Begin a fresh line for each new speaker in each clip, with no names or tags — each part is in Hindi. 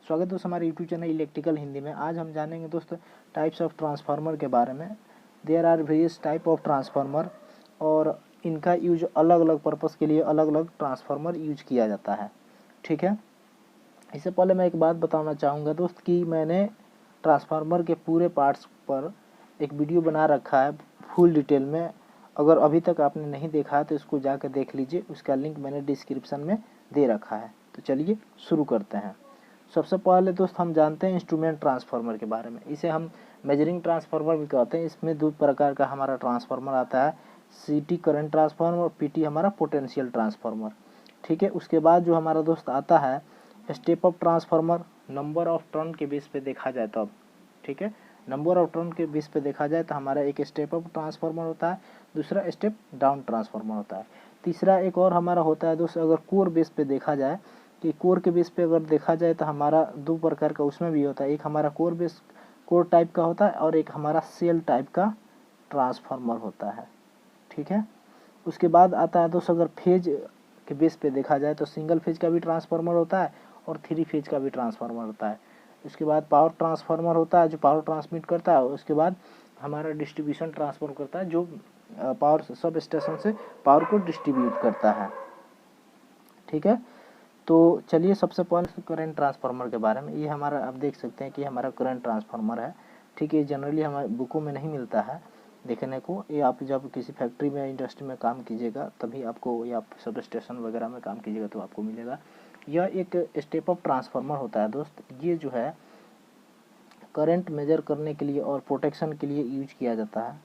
स्वागत है दोस्तों हमारे यूट्यूब चैनल इलेक्ट्रिकल हिंदी में। आज हम जानेंगे दोस्तों टाइप्स ऑफ ट्रांसफार्मर के बारे में। There are various type of transformer और इनका यूज अलग अलग पर्पस के लिए अलग अलग ट्रांसफार्मर यूज किया जाता है। ठीक है, इससे पहले मैं एक बात बताना चाहूँगा दोस्त कि मैंने ट्रांसफार्मर के पूरे पार्ट्स पर एक वीडियो बना रखा है फुल डिटेल में। अगर अभी तक आपने नहीं देखा है तो इसको जाकर देख लीजिए, उसका लिंक मैंने डिस्क्रिप्शन में दे रखा है। तो चलिए शुरू करते हैं। सबसे पहले दोस्त हम जानते हैं इंस्ट्रूमेंट ट्रांसफार्मर के बारे में। इसे हम मेजरिंग ट्रांसफार्मर भी कहते हैं। इसमें दो प्रकार का हमारा ट्रांसफार्मर आता है, सीटी करंट ट्रांसफार्मर और पीटी हमारा पोटेंशियल ट्रांसफार्मर। ठीक है, उसके बाद जो हमारा दोस्त आता है step up transformer, number of turn के बेस पे देखा जाए तो अब ठीक है, नंबर ऑफ टर्न के बेस पे देखा जाए तो हमारा एक स्टेप अप ट्रांसफार्मर होता है, दूसरा स्टेप डाउन ट्रांसफार्मर होता है। तीसरा एक और हमारा होता है दोस्त, अगर कोर बेस पे देखा जाए कि कोर के बेस पे अगर देखा जाए तो हमारा दो प्रकार का उसमें भी होता है। एक हमारा कोर टाइप का होता है और एक हमारा सेल टाइप का ट्रांसफार्मर होता है। ठीक है, उसके बाद आता है दोस्त अगर फेज के बेस पे देखा जाए तो सिंगल फेज का भी ट्रांसफार्मर होता है और 3 फेज का भी ट्रांसफार्मर होता है। उसके बाद पावर ट्रांसफार्मर होता है जो पावर ट्रांसमिट करता है। उसके बाद हमारा डिस्ट्रीब्यूशन ट्रांसफर करता है जो पावर सब स्टेशन से पावर को डिस्ट्रीब्यूट करता है। ठीक है, तो चलिए सबसे पहले करंट ट्रांसफार्मर के बारे में। ये हमारा आप देख सकते हैं कि हमारा करंट ट्रांसफार्मर है। ठीक है, जनरली हमारे बुकों में नहीं मिलता है देखने को। ये आप जब किसी फैक्ट्री में इंडस्ट्री में काम कीजिएगा तभी आपको, या सब स्टेशन वगैरह में काम कीजिएगा तो आपको मिलेगा। यह एक स्टेप अप ट्रांसफार्मर होता है दोस्त। ये जो है करंट मेजर करने के लिए और प्रोटेक्शन के लिए यूज किया जाता है।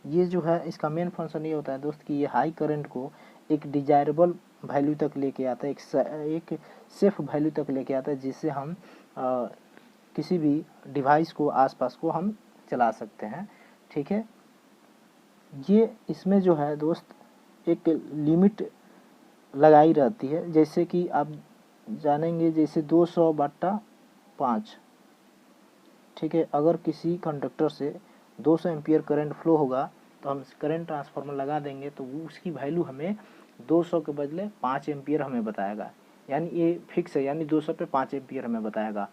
ये जो है इसका मेन फंक्शन ये होता है दोस्त कि ये हाई करंट को एक डिजायरेबल वैल्यू तक लेके आता है, एक सेफ वैल्यू तक लेके आता है, जिससे हम किसी भी डिवाइस को आसपास को हम चला सकते हैं। ठीक है, ये इसमें जो है दोस्त एक लिमिट लगाई रहती है, जैसे कि आप जानेंगे जैसे 200/5। ठीक है, अगर किसी कंडक्टर से 200 एम्पियर करंट फ्लो होगा तो हम करंट ट्रांसफार्मर लगा देंगे तो वो उसकी वैल्यू हमें 200 के बदले 5 एम्पियर हमें बताएगा। यानी ये फिक्स है, यानी 200 पे 5 एम्पियर हमें बताएगा।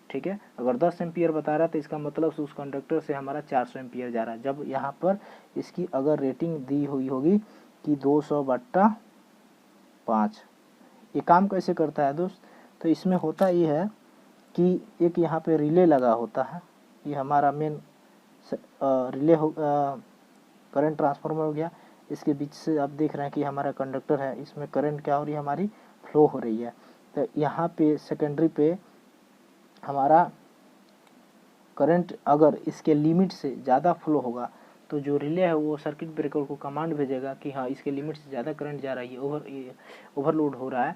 ठीक है, अगर 10 एम्पियर बता रहा है तो इसका मतलब उस कंडक्टर से हमारा 400 एम्पियर जा रहा है। जब यहाँ पर इसकी अगर रेटिंग दी हुई होगी कि 200/5। ये काम कैसे करता है दोस्त, तो इसमें होता ये है कि एक यहाँ पे रिले लगा होता है। ये हमारा मेन रिले हो करंट ट्रांसफार्मर हो गया। इसके बीच से आप देख रहे हैं कि हमारा कंडक्टर है, इसमें करंट क्या हो रही है, हमारी फ्लो हो रही है। तो यहाँ पे सेकेंडरी पे हमारा करंट अगर इसके लिमिट से ज़्यादा फ्लो होगा तो जो रिले है वो सर्किट ब्रेकर को कमांड भेजेगा कि हाँ इसके लिमिट से ज़्यादा करंट जा रहा है, ये ओवरलोड हो रहा है।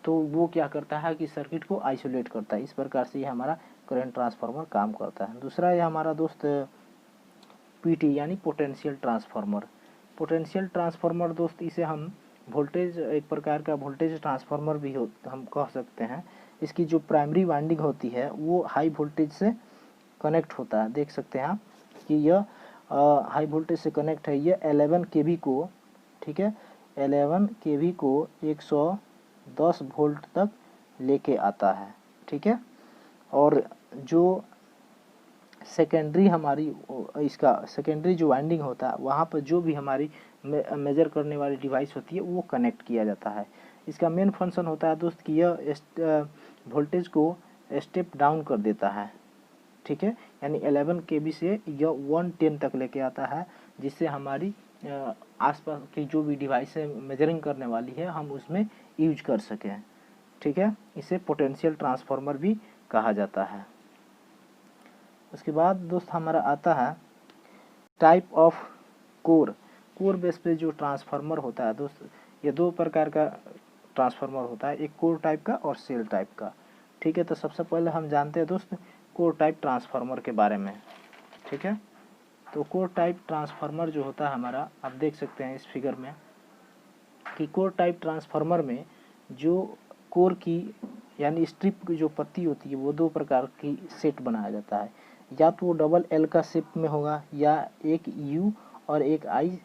तो वो क्या करता है कि सर्किट को आइसोलेट करता है। इस प्रकार से ये हमारा करंट ट्रांसफार्मर काम करता है। दूसरा ये हमारा दोस्त पीटी यानी पोटेंशियल ट्रांसफार्मर। पोटेंशियल ट्रांसफार्मर दोस्त इसे हम वोल्टेज, एक प्रकार का वोल्टेज ट्रांसफार्मर भी हम कह सकते हैं। इसकी जो प्राइमरी वाइंडिंग होती है वो हाई वोल्टेज से कनेक्ट होता है। देख सकते हैं आप कि यह हाई वोल्टेज से कनेक्ट है। ये 11 kV को, ठीक है, 11 kV को 110 वोल्ट तक लेके आता है। ठीक है, और जो सेकेंडरी हमारी इसका सेकेंडरी जो वाइंडिंग होता है वहाँ पर जो भी हमारी मेजर करने वाली डिवाइस होती है वो कनेक्ट किया जाता है। इसका मेन फंक्शन होता है दोस्त कि यह वोल्टेज को स्टेप डाउन कर देता है। ठीक है, यानी 11 kV से यह 110 तक लेके आता है, जिससे हमारी आसपास की जो भी डिवाइस है मेजरिंग करने वाली है हम उसमें यूज कर सकें। ठीक है, इसे पोटेंशियल ट्रांसफार्मर भी कहा जाता है। उसके बाद दोस्त हमारा आता है टाइप ऑफ कोर बेस पे जो ट्रांसफार्मर होता है दोस्त, ये दो प्रकार का ट्रांसफार्मर होता है, एक कोर टाइप का और सेल टाइप का। ठीक है, तो सबसे पहले हम जानते हैं दोस्त कोर टाइप ट्रांसफार्मर के बारे में। ठीक है, तो कोर टाइप ट्रांसफार्मर जो होता है हमारा, आप देख सकते हैं इस फिगर में कि कोर टाइप ट्रांसफार्मर में जो कोर की यानी स्ट्रिप की जो पत्ती होती है वो दो प्रकार की सेट बनाया जाता है। या तो वो डबल एल का शेप में होगा या एक यू और एक आई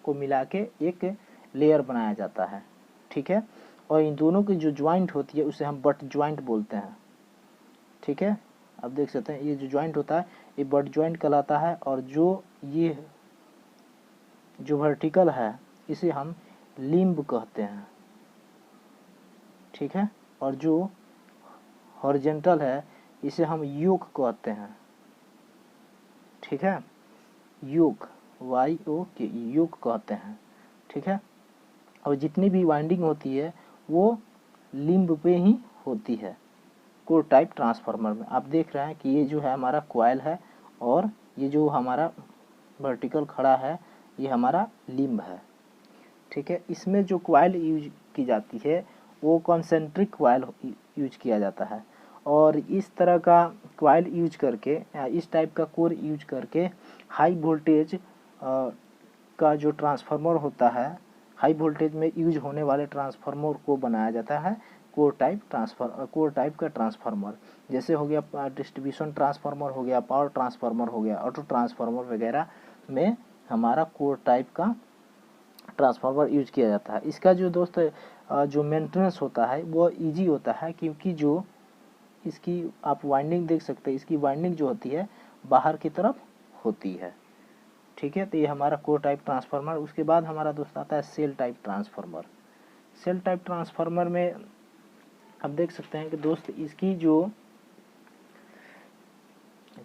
को मिला के एक लेयर बनाया जाता है। ठीक है, और इन दोनों की जो ज्वाइंट होती है उसे हम बट ज्वाइंट बोलते हैं। ठीक है। आप देख सकते हैं ये जो जॉइंट होता है ये बट जॉइंट कहलाता है, और जो ये जो वर्टिकल है इसे हम लिम्ब कहते हैं, ठीक है। और जो हॉरिजेंटल है इसे हम योक कहते हैं, ठीक है। योक, YOK, योक कहते हैं, ठीक है। और जितनी भी वाइंडिंग होती है वो लिम्ब पे ही होती है कोर टाइप ट्रांसफार्मर में। आप देख रहे हैं कि ये जो है हमारा कॉइल है, और ये जो हमारा वर्टिकल खड़ा है ये हमारा लिम्ब है, ठीक है। इसमें जो कॉइल यूज की जाती है वो कॉन्सेंट्रिक कॉइल यूज किया जाता है, और इस तरह का कॉइल यूज करके या इस टाइप का कोर यूज करके हाई वोल्टेज का जो ट्रांसफार्मर होता है, हाई वोल्टेज में यूज होने वाले ट्रांसफार्मर को बनाया जाता है कोर टाइप का ट्रांसफार्मर। जैसे हो गया डिस्ट्रीब्यूशन ट्रांसफार्मर हो गया, पावर ट्रांसफार्मर हो गया, ऑटो ट्रांसफार्मर वगैरह में हमारा कोर टाइप का ट्रांसफार्मर यूज किया जाता है। इसका जो दोस्त जो मेंटेनेंस होता है वो इजी होता है, क्योंकि जो इसकी आप वाइंडिंग देख सकते हैं, इसकी वाइंडिंग जो होती है बाहर की तरफ होती है, ठीक है। तो ये हमारा कोर टाइप ट्रांसफार्मर। उसके बाद हमारा दोस्त आता है shell type transformer. Shell type transformer में आप देख सकते हैं कि दोस्त इसकी जो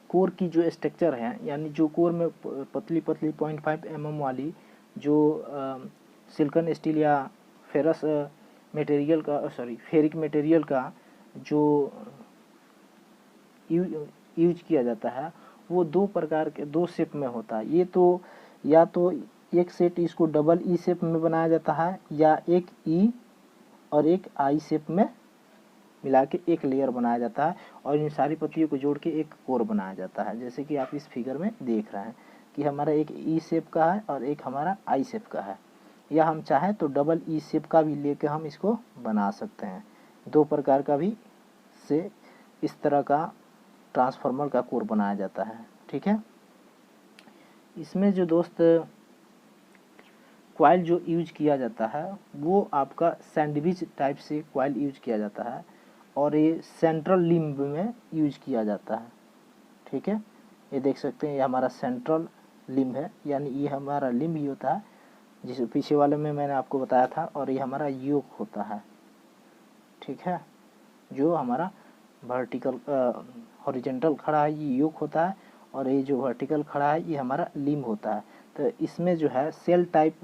कोर की जो स्ट्रक्चर है, यानी जो कोर में पतली पतली 0.5 mm वाली जो सिलिकॉन स्टील या फेरस मटेरियल का फेरिक मटेरियल का जो यूज किया जाता है वो दो प्रकार के, दो शेप में होता है। ये तो या तो एक सेट इसको डबल ई शेप में बनाया जाता है, या एक ई और एक आई शेप में मिला के एक लेयर बनाया जाता है, और इन सारी पत्तियों को जोड़ के एक कोर बनाया जाता है। जैसे कि आप इस फिगर में देख रहे हैं कि हमारा एक ई शेप का है और एक हमारा आई शेप का है, या हम चाहें तो डबल ई शेप का भी लेके हम इसको बना सकते हैं। दो प्रकार का भी से इस तरह का ट्रांसफार्मर का कोर बनाया जाता है, ठीक है। इसमें जो दोस्त कॉइल जो यूज किया जाता है वो आपका सैंडविच टाइप से कॉइल यूज किया जाता है, और ये सेंट्रल लिम्ब में यूज किया जाता है, ठीक है। ये देख सकते हैं ये हमारा सेंट्रल लिम्ब है, यानी ये हमारा लिम्ब ही होता है जिस पीछे वाले में मैंने आपको बताया था, और ये हमारा योक होता है, ठीक है। जो हमारा वर्टिकल हॉरिजेंटल खड़ा है ये योक होता है, और ये जो वर्टिकल खड़ा है ये हमारा लिम्ब होता है। तो इसमें जो है सेल टाइप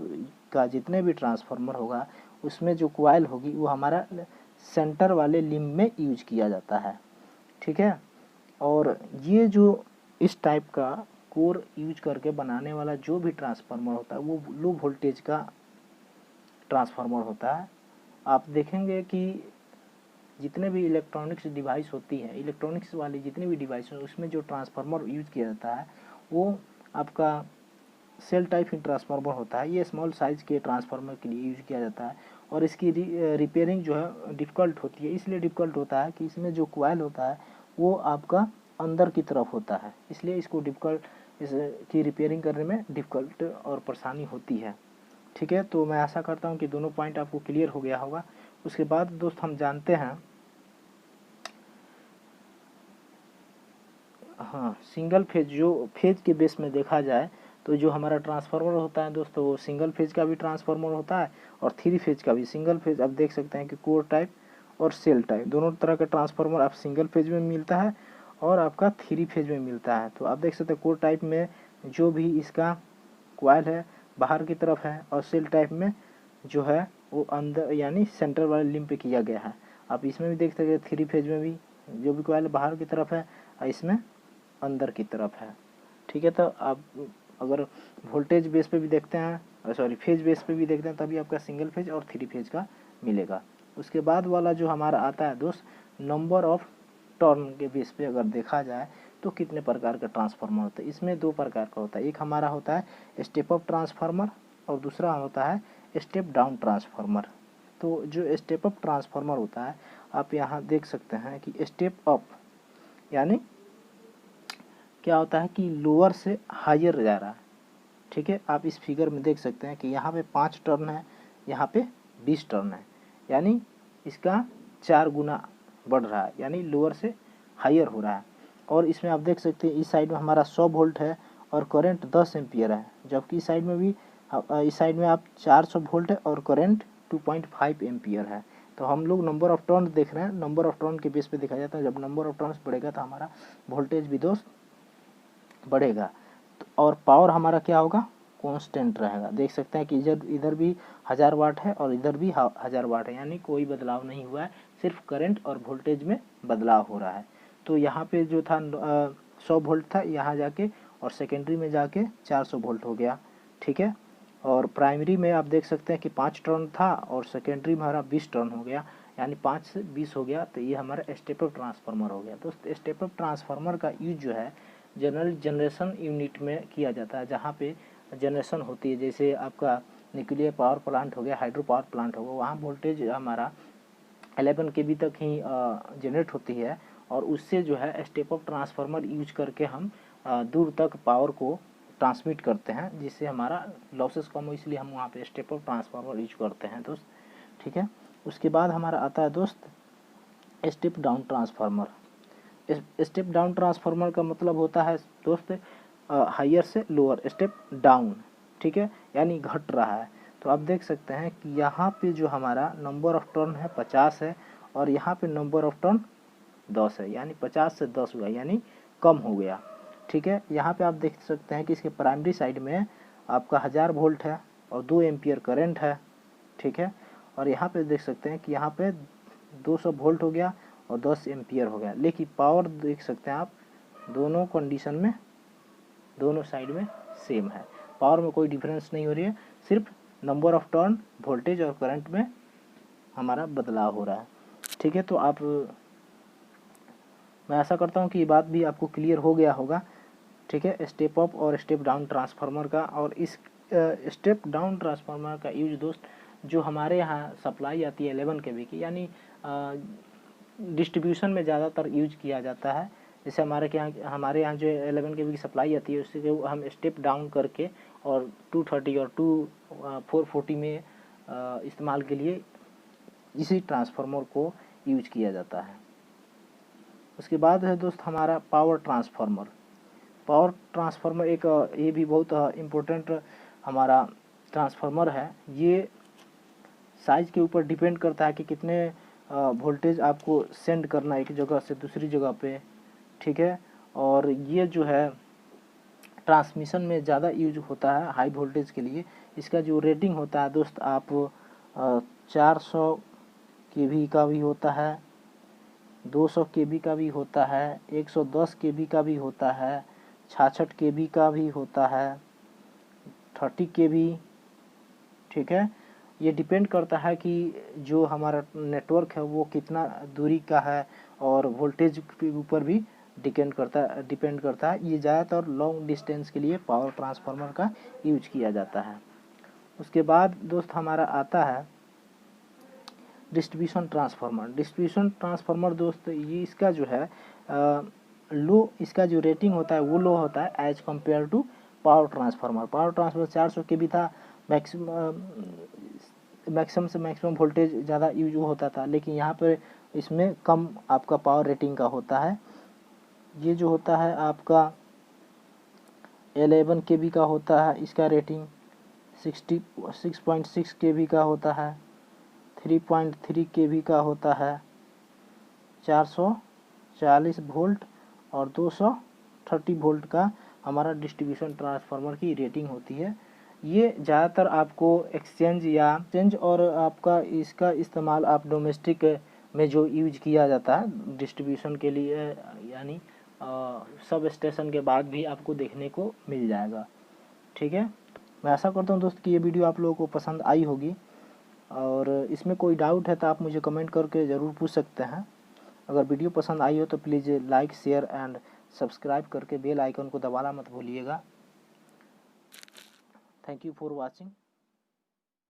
का जितने भी ट्रांसफार्मर होगा उसमें जो कॉइल होगी वो हमारा सेंटर वाले लिम्ब में यूज किया जाता है, ठीक है। और ये जो इस टाइप का कोर यूज करके बनाने वाला जो भी ट्रांसफार्मर होता है वो लो वोल्टेज का ट्रांसफार्मर होता है। आप देखेंगे कि जितने भी इलेक्ट्रॉनिक्स डिवाइस होती है, इलेक्ट्रॉनिक्स वाली जितनी भी डिवाइस है उसमें जो ट्रांसफार्मर यूज किया जाता है वो आपका सेल टाइप ही ट्रांसफार्मर होता है। ये स्मॉल साइज के ट्रांसफार्मर के लिए यूज किया जाता है, और इसकी रिपेयरिंग जो है डिफ़िकल्ट होती है। इसलिए डिफ़िकल्ट होता है कि इसमें जो कॉइल होता है वो आपका अंदर की तरफ होता है, इसलिए इसको इसकी रिपेयरिंग करने में डिफ़िकल्ट और परेशानी होती है, ठीक है। तो मैं आशा करता हूँ कि दोनों पॉइंट आपको क्लियर हो गया होगा। उसके बाद दोस्त हम जानते हैं, हाँ, सिंगल फेज, जो फेज के बेस में देखा जाए तो जो हमारा ट्रांसफार्मर होता है दोस्तों वो सिंगल फेज का भी ट्रांसफार्मर होता है और थ्री फेज का भी। सिंगल फेज आप देख सकते हैं कि कोर टाइप और सेल टाइप दोनों तरह का ट्रांसफार्मर आप सिंगल फेज में मिलता है और आपका थ्री फेज में मिलता है। तो आप देख सकते हैं कोर टाइप में जो भी इसका कॉइल है बाहर की तरफ है, और सेल टाइप में जो है वो अंदर यानी सेंटर वाले लिम्ब पे किया गया है। आप इसमें भी देख सकते हैं थ्री फेज में भी जो भी कॉइल बाहर की तरफ है और इसमें अंदर की तरफ है, ठीक है। तो आप अगर वोल्टेज बेस पे भी देखते हैं, फेज बेस पे भी देखते हैं, तभी आपका सिंगल फेज और थ्री फेज का मिलेगा। उसके बाद वाला जो हमारा आता है दोस्त नंबर ऑफ टर्न के बेस पे अगर देखा जाए तो कितने प्रकार का ट्रांसफार्मर होता है। इसमें दो प्रकार का होता है, एक हमारा होता है स्टेप अप ट्रांसफार्मर और दूसरा होता है स्टेप डाउन ट्रांसफार्मर। तो जो स्टेप अप ट्रांसफार्मर होता है आप यहाँ देख सकते हैं कि स्टेप अप यानी क्या होता है कि लोअर से हायर जा रहा है, ठीक है। आप इस फिगर में देख सकते हैं कि यहाँ पे 5 टर्न है, यहाँ पे 20 टर्न है, यानी इसका 4 गुना बढ़ रहा है, यानी लोअर से हायर हो रहा है। और इसमें आप देख सकते हैं इस साइड में हमारा 100 वोल्ट है और करंट 10 एम्पियर है, जबकि इस साइड में भी इस साइड में आप 400 वोल्ट है और करंट 2.5 एम्पियर है। तो हम लोग नंबर ऑफ टर्न देख रहे हैं, नंबर ऑफ टर्न के बेस पे देखा जाता है। जब नंबर ऑफ टर्न्स बढ़ेगा तो हमारा वोल्टेज भी दोस्त बढ़ेगा, और पावर हमारा क्या होगा, कांस्टेंट रहेगा। देख सकते हैं कि इधर भी 1000 वाट है और इधर भी 1000 वाट है, यानी कोई बदलाव नहीं हुआ है, सिर्फ करंट और वोल्टेज में बदलाव हो रहा है। तो यहाँ पे जो था 100 वोल्ट था, यहाँ जाके और सेकेंडरी में जाके 400 वोल्ट हो गया, ठीक है। और प्राइमरी में आप देख सकते हैं कि 5 टर्न था और सेकेंडरी में हमारा 20 टर्न हो गया, यानी 5 से 20 हो गया। तो ये हमारा स्टेप अप ट्रांसफार्मर हो गया। दोस्त स्टेप अप ट्रांसफार्मर का यूज जो है जनरेशन यूनिट में किया जाता है, जहाँ पे जनरेशन होती है, जैसे आपका न्यूक्लियर पावर प्लांट हो गया, हाइड्रो पावर प्लांट होगा, वहाँ वोल्टेज हमारा 11 kV तक ही जनरेट होती है, और उससे जो है स्टेप अप ट्रांसफार्मर यूज करके हम दूर तक पावर को ट्रांसमिट करते हैं, जिससे हमारा लॉसेस कम हो, इसलिए हम वहाँ पे स्टेप अप ट्रांसफार्मर यूज करते हैं दोस्त, ठीक है। उसके बाद हमारा आता है दोस्त step down transformer. Step down transformer का मतलब होता है दोस्त हायर से लोअर स्टेप डाउन, ठीक है, यानी घट रहा है। तो आप देख सकते हैं कि यहाँ पे जो हमारा नंबर ऑफ टर्न है 50 है, और यहाँ पे नंबर ऑफ टर्न 10 है, यानी 50 से 10 हुआ, यानी कम हो गया, ठीक है। यहाँ पे आप देख सकते हैं कि इसके प्राइमरी साइड में आपका 1000 वोल्ट है और 2 एम्पियर करंट है, ठीक है। और यहाँ पे देख सकते हैं कि यहाँ पे 200 वोल्ट हो गया और 10 एम्पियर हो गया, लेकिन पावर देख सकते हैं आप दोनों कंडीशन में, दोनों साइड में सेम है, पावर में कोई डिफरेंस नहीं हो रही है, सिर्फ नंबर ऑफ टर्न, वोल्टेज और करंट में हमारा बदलाव हो रहा है, ठीक है। तो आप, मैं आशा करता हूँ कि ये बात भी आपको क्लियर हो गया होगा, ठीक है, स्टेप अप और स्टेप डाउन ट्रांसफार्मर का। और इस स्टेप डाउन ट्रांसफार्मर का यूज दोस्त जो हमारे यहाँ सप्लाई आती है 11 kV की, यानी डिस्ट्रीब्यूशन में ज़्यादातर यूज किया जाता है। जैसे हमारे यहाँ जो 11 kV की सप्लाई आती है, उससे हम स्टेप डाउन करके और 230 और 440 में इस्तेमाल के लिए इसी ट्रांसफार्मर को यूज किया जाता है। उसके बाद है दोस्त हमारा पावर ट्रांसफार्मर। पावर ट्रांसफार्मर एक ये भी बहुत इम्पोर्टेंट हमारा ट्रांसफार्मर है। ये साइज के ऊपर डिपेंड करता है कि कितने वोल्टेज आपको सेंड करना है एक जगह से दूसरी जगह पे, ठीक है। और ये जो है ट्रांसमिशन में ज़्यादा यूज होता है हाई वोल्टेज के लिए। इसका जो रेटिंग होता है दोस्त, आप 400 kV का भी होता है, 200 kV का भी होता है, 110 kV का भी होता है, 66 kV का भी होता है, 30 kV, ठीक है। ये डिपेंड करता है कि जो हमारा नेटवर्क है वो कितना दूरी का है, और वोल्टेज के ऊपर भी डिपेंड करता है। ये ज़्यादातर लॉन्ग डिस्टेंस के लिए पावर ट्रांसफार्मर का यूज किया जाता है। उसके बाद दोस्त हमारा आता है डिस्ट्रीब्यूशन ट्रांसफार्मर। डिस्ट्रीब्यूशन ट्रांसफार्मर दोस्त ये इसका जो है लो, इसका जो रेटिंग होता है वो लो होता है as compared to power transformer. Power transformer 400 kV था, मैक्सिमम से मैक्सिमम वोल्टेज ज़्यादा यूज होता था, लेकिन यहाँ पर इसमें कम आपका पावर रेटिंग का होता है। ये जो होता है आपका 11 kV का होता है, इसका रेटिंग 6.6 kV का होता है, 3.3 kV का होता है, 440 वोल्ट और 230 वोल्ट का हमारा डिस्ट्रीब्यूशन ट्रांसफार्मर की रेटिंग होती है। ये ज़्यादातर आपको एक्सचेंज और आपका इसका इस्तेमाल आप डोमेस्टिक में जो यूज किया जाता है डिस्ट्रीब्यूशन के लिए, यानी सब स्टेशन के बाद भी आपको देखने को मिल जाएगा, ठीक है। मैं आशा करता हूँ दोस्त कि ये वीडियो आप लोगों को पसंद आई होगी, और इसमें कोई डाउट है तो आप मुझे कमेंट करके ज़रूर पूछ सकते हैं। अगर वीडियो पसंद आई हो तो please like, share and subscribe करके बेल आइकन को दबाना मत भूलिएगा। Thank you for watching.